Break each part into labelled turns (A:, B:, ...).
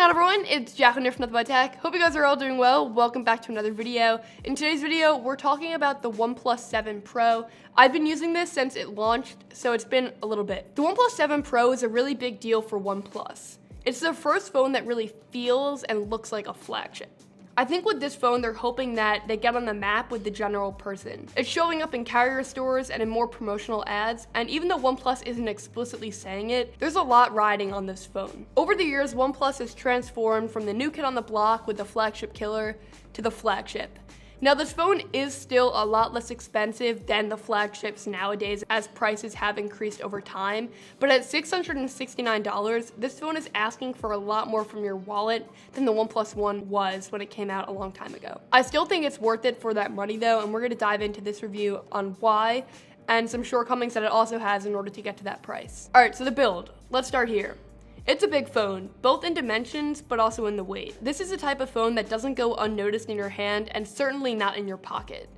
A: on everyone, it's Jacqueline here from Nothingbuttech. Hope you guys are all doing well. Welcome back to another video. In today's video, we're talking about the OnePlus 7 Pro. I've been using this since it launched, so it's been a little bit. The OnePlus 7 Pro is a really big deal for OnePlus. It's the first phone that really feels and looks like a flagship. I think with this phone, they're hoping that they get on the map with the general person. It's showing up in carrier stores and in more promotional ads, and even though OnePlus isn't explicitly saying it, there's a lot riding on this phone. Over the years, OnePlus has transformed from the new kid on the block with the flagship killer to the flagship. Now, this phone is still a lot less expensive than the flagships nowadays as prices have increased over time, but at $669, this phone is asking for a lot more from your wallet than the OnePlus One was when it came out a long time ago. I still think it's worth it for that money though, and we're gonna dive into this review on why and some shortcomings that it also has in order to get to that price. All right, so the build, let's start here. It's a big phone, both in dimensions, but also in the weight. This is a type of phone that doesn't go unnoticed in your hand and certainly not in your pocket.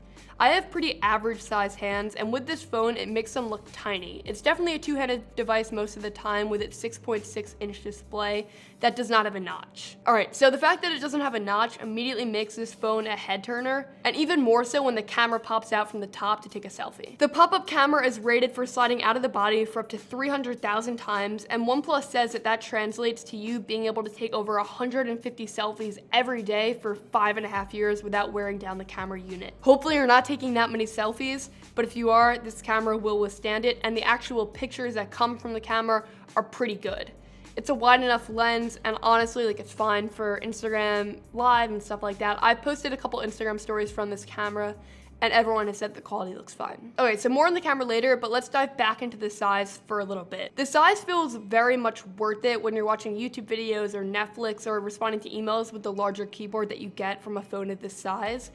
A: I have pretty average sized hands, and with this phone, it makes them look tiny. It's definitely a two-handed device most of the time with its 6.6-inch display that does not have a notch. All right, so the fact that it doesn't have a notch immediately makes this phone a head turner, and even more so when the camera pops out from the top to take a selfie. The pop-up camera is rated for sliding out of the body for up to 300,000 times, and OnePlus says that that translates to you being able to take over 150 selfies every day for 5.5 years without wearing down the camera unit. Hopefully you're not taking that many selfies, but if you are, this camera will withstand it, and the actual pictures that come from the camera are pretty good. It's a wide enough lens, and honestly, it's fine for Instagram Live and stuff like that. I've posted a couple Instagram stories from this camera, and everyone has said the quality looks fine. Okay, so more on the camera later, but let's dive back into the size for a little bit. The size feels very much worth it when you're watching YouTube videos or Netflix or responding to emails with the larger keyboard that you get from a phone of this size.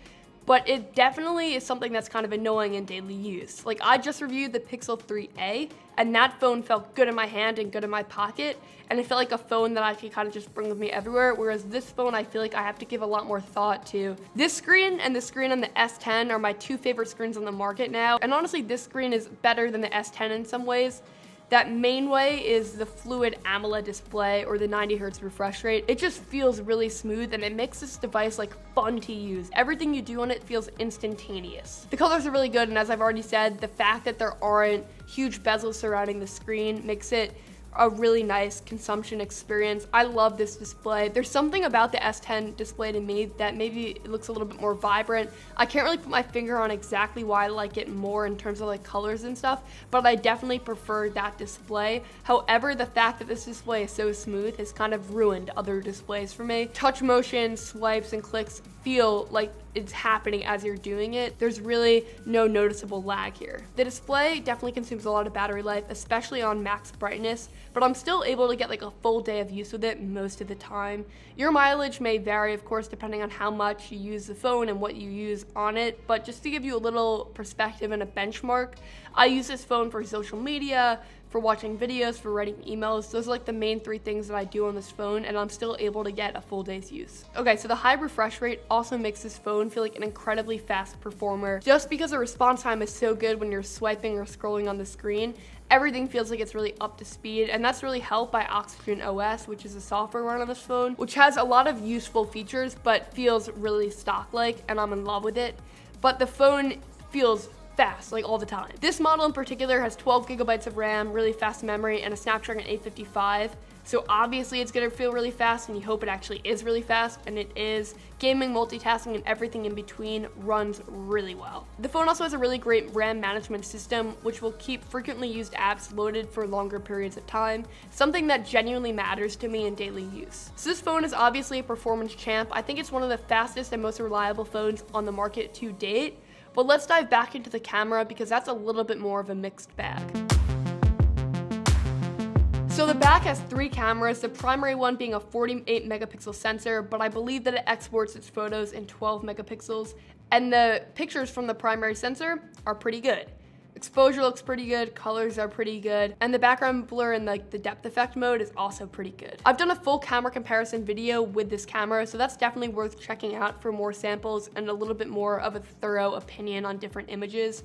A: But it definitely is something that's kind of annoying in daily use. I just reviewed the Pixel 3a, and that phone felt good in my hand and good in my pocket, and it felt like a phone that I could kind of just bring with me everywhere, whereas this phone, I feel like I have to give a lot more thought to. This screen and the screen on the S10 are my two favorite screens on the market now, and honestly, this screen is better than the S10 in some ways. That main way is the fluid AMOLED display or the 90 Hz refresh rate. It just feels really smooth, and it makes this device fun to use. Everything you do on it feels instantaneous. The colors are really good, and as I've already said, the fact that there aren't huge bezels surrounding the screen makes it a really nice consumption experience. I love this display. There's something about the S10 display to me that maybe it looks a little bit more vibrant. I can't really put my finger on exactly why I like it more in terms of colors and stuff, but I definitely prefer that display. However, the fact that this display is so smooth has kind of ruined other displays for me. Touch motion, swipes, and clicks feel like it's happening as you're doing it. There's really no noticeable lag here. The display definitely consumes a lot of battery life, especially on max brightness, but I'm still able to get a full day of use with it most of the time. Your mileage may vary, of course, depending on how much you use the phone and what you use on it, but just to give you a little perspective and a benchmark, I use this phone for social media, for watching videos, for writing emails. Those are the main three things that I do on this phone, and I'm still able to get a full day's use. Okay, so the high refresh rate also makes this phone feel like an incredibly fast performer. Just because the response time is so good when you're swiping or scrolling on the screen, everything feels like it's really up to speed, and that's really helped by Oxygen OS, which is a software run on this phone, which has a lot of useful features, but feels really stock-like, and I'm in love with it. But the phone feels fast, all the time. This model in particular has 12 gigabytes of RAM, really fast memory, and a Snapdragon 855. So obviously it's gonna feel really fast, and you hope it actually is really fast, and it is. Gaming, multitasking, and everything in between runs really well. The phone also has a really great RAM management system, which will keep frequently used apps loaded for longer periods of time, something that genuinely matters to me in daily use. So this phone is obviously a performance champ. I think it's one of the fastest and most reliable phones on the market to date. But let's dive back into the camera because that's a little bit more of a mixed bag. So the back has 3 cameras, the primary one being a 48 megapixel sensor, but I believe that it exports its photos in 12 megapixels, and the pictures from the primary sensor are pretty good. Exposure looks pretty good, colors are pretty good, and the background blur and the depth effect mode is also pretty good. I've done a full camera comparison video with this camera, so that's definitely worth checking out for more samples and a little bit more of a thorough opinion on different images.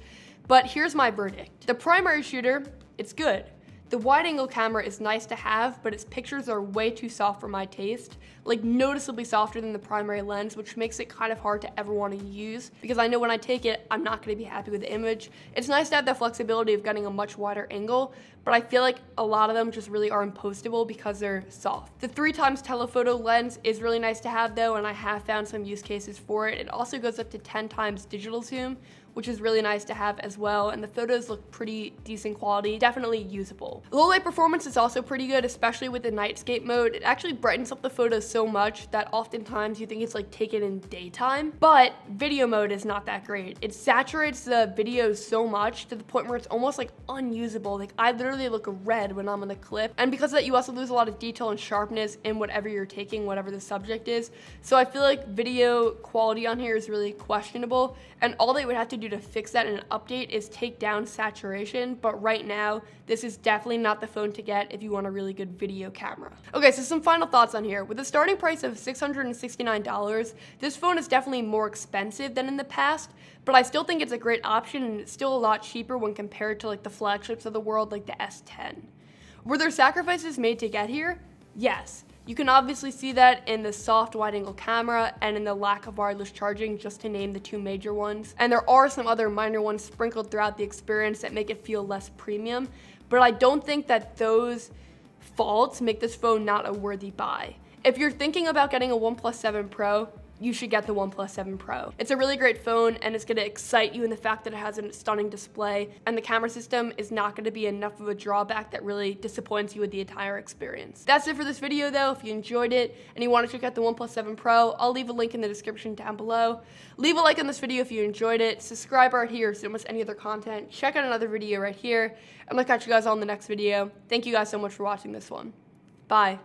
A: But here's my verdict. The primary shooter, it's good. The wide angle camera is nice to have, but its pictures are way too soft for my taste, like noticeably softer than the primary lens, which makes it kind of hard to ever want to use because I know when I take it, I'm not going to be happy with the image. It's nice to have the flexibility of getting a much wider angle, but I feel like a lot of them just really are impostable because they're soft. The 3x telephoto lens is really nice to have though, and I have found some use cases for it. It also goes up to 10x digital zoom, which is really nice to have as well, and the photos look pretty decent quality, definitely usable. Low light performance is also pretty good, especially with the nightscape mode. It actually brightens up the photos so much that oftentimes you think it's like taken in daytime, but video mode is not that great. It saturates the videos so much to the point where it's almost like unusable. Like I literally look red when I'm on the clip, and because of that you also lose a lot of detail and sharpness in whatever you're taking, whatever the subject is. So I feel like video quality on here is really questionable, and all they would have to do to fix that in an update is take down saturation, but right now this is definitely not the phone to get if you want a really good video camera. Okay, so some final thoughts on here. With a starting price of $669, this phone is definitely more expensive than in the past, but I still think it's a great option, and it's still a lot cheaper when compared to like the flagships of the world like the S10. Were there sacrifices made to get here? Yes. You can obviously see that in the soft wide-angle camera and in the lack of wireless charging, just to name the two major ones. And there are some other minor ones sprinkled throughout the experience that make it feel less premium, but I don't think that those faults make this phone not a worthy buy. If you're thinking about getting a OnePlus 7 Pro, you should get the OnePlus 7 Pro. It's a really great phone, and it's gonna excite you in the fact that it has a stunning display, and the camera system is not gonna be enough of a drawback that really disappoints you with the entire experience. That's it for this video though. If you enjoyed it and you wanna check out the OnePlus 7 Pro, I'll leave a link in the description down below. Leave a like on this video if you enjoyed it. Subscribe right here so you don't miss any other content. Check out another video right here, and I'll catch you guys on the next video. Thank you guys so much for watching this one. Bye.